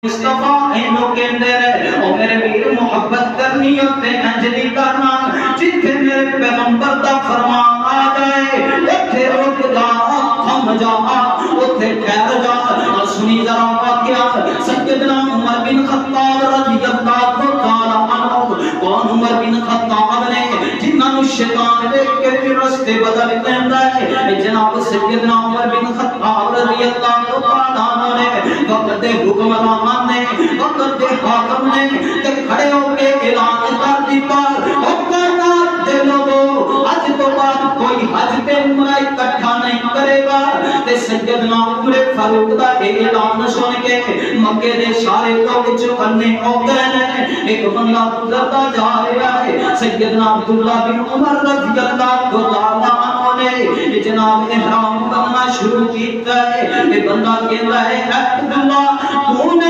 مصطفیٰ اینو کہندے رہے او میرے ویر محبت کرنی ہوتے انجلی کرنا جتھے میرے پیغمبر دا فرمان آ جائے اتھے رک جا تھم جا اتھے ٹھہر جا سنی ذرا واقعہ سیدنا عمر بن خطاب رضی اللہ تعالی عنہ کون عمر بن خطاب نے جنہاں نو شیطان دیکھ کے بھی رستے بدل دیندا ہے جناب سیدنا عمر بن خطاب رضی اللہ تعالی عنہ نے وقت دے حکمران نے وقت دے حاکم نے تے کھڑے ہو کے اعلان کر دیتا حکمران دے لوگو اج تو بعد کوئی حج تے عمرہ اکٹھا نہیں کرے گا تے سیدنا عمر فاروق دا اعلان سن کے مکے دے سارے لوگ چوکنے ہو گئے نے ایک بندہ گزرتا جا رہا ہے سیدنا عبداللہ بن عمر رضی اللہ تعالی عنہ نے جناب احرام بننا شروع کیتا ہے یہ بندہ کہتا ہے عبداللہ تو نے